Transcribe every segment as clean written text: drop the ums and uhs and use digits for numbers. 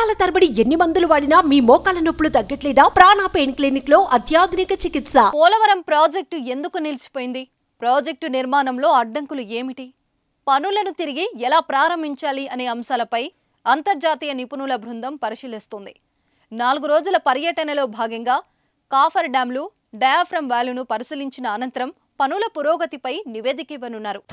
సంవత్సరాల తరబడి ఎన్ని మందులు వాడినా మీ మోకాల నొప్పులు తగ్గట్లేదా? ప్రాణ పెయిన్ క్లినిక్ లో అత్యాధునిక చికిత్స. పోలవరం ప్రాజెక్టు ఎందుకు నిలిచిపోయింది? ప్రాజెక్టు నిర్మాణంలో అడ్డంకులు ఏమిటి? పనులను తిరిగి ఎలా ప్రారంభించాలి అనే అంశాలపై అంతర్జాతీయ నిపుణుల బృందం పరిశీలిస్తుంది. 4 రోజుల పర్యటనలో భాగంగా కాఫర్ డ్యాంలు, డయాఫ్రమ్ వాల్వ్ను పరిశీలించిన అనంతరం పనుల పురోగతిపై నివేదిక ఇవ్వనున్నారు.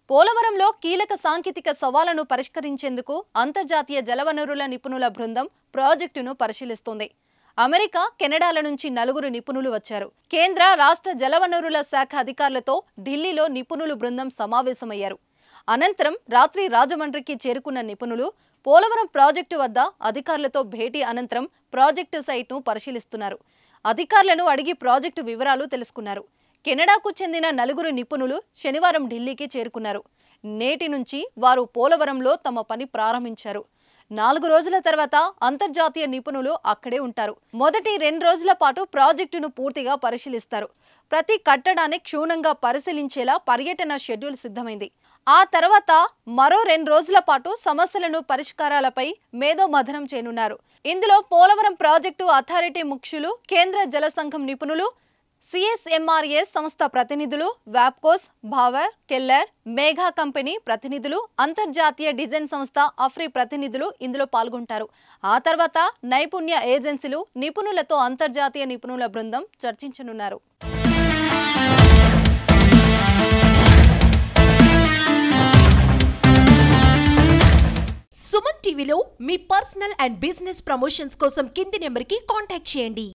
పోలవరంలో కీలక సాంకేతిక సవాళ్లను పరిష్కరించేందుకు అంతర్జాతీయ జలవనరుల నిపుణుల బృందం ప్రాజెక్టును పరిశీలిస్తోంది. అమెరికా, కెనడాల నుంచి 4 నిపుణులు వచ్చారు. కేంద్ర, రాష్ట్ర జలవనరుల శాఖ అధికారులతో ఢిల్లీలో నిపుణులు బృందం సమావేశమయ్యారు. అనంతరం రాత్రి రాజమండ్రికి చేరుకున్న నిపుణులు పోలవరం ప్రాజెక్టు వద్ద అధికారులతో భేటీ అనంతరం ప్రాజెక్టు సైట్ను పరిశీలిస్తున్నారు. అధికారులను అడిగి ప్రాజెక్టు వివరాలు తెలుసుకున్నారు. కెనడాకు చెందిన 4 నిపుణులు శనివారం ఢిల్లీకి చేరుకున్నారు. నేటి నుంచి వారు పోలవరంలో తమ పని ప్రారంభించారు. 4 రోజుల తర్వాత అంతర్జాతీయ నిపుణులు అక్కడే ఉంటారు. మొదటి 2 రోజుల పాటు ప్రాజెక్టును పూర్తిగా పరిశీలిస్తారు. ప్రతి కట్టడాన్ని క్షుణ్ణంగా పరిశీలించేలా పర్యటన షెడ్యూల్ సిద్ధమైంది. ఆ తర్వాత మరో 2 రోజుల పాటు సమస్యలను పరిష్కారాలపై మేధోమథనం చేయనున్నారు. ఇందులో పోలవరం ప్రాజెక్టు అథారిటీ ముఖ్యులు, కేంద్ర జల సంఘం నిపుణులు, CSMRS సంస్థ ప్రతినిధులు, వాప్కోస్, భావర్, కెల్లర్, మేఘా కంపెనీ ప్రతినిధులు, అంతర్జాతీయ డిజైన్ సంస్థ అఫ్రీ ప్రతినిధులు ఇందులో పాల్గొంటారు. ఆ తర్వాత నైపుణ్య ఏజెన్సీలు, నిపుణులతో అంతర్జాతీయ నిపుణుల బృందం చర్చించనున్నారు. సుమన్ టీవీలో మీ పర్సనల్ అండ్ బిజినెస్ ప్రమోషన్స్ కోసం కింది నెంబర్కి కాంటాక్ట్ చేయండి.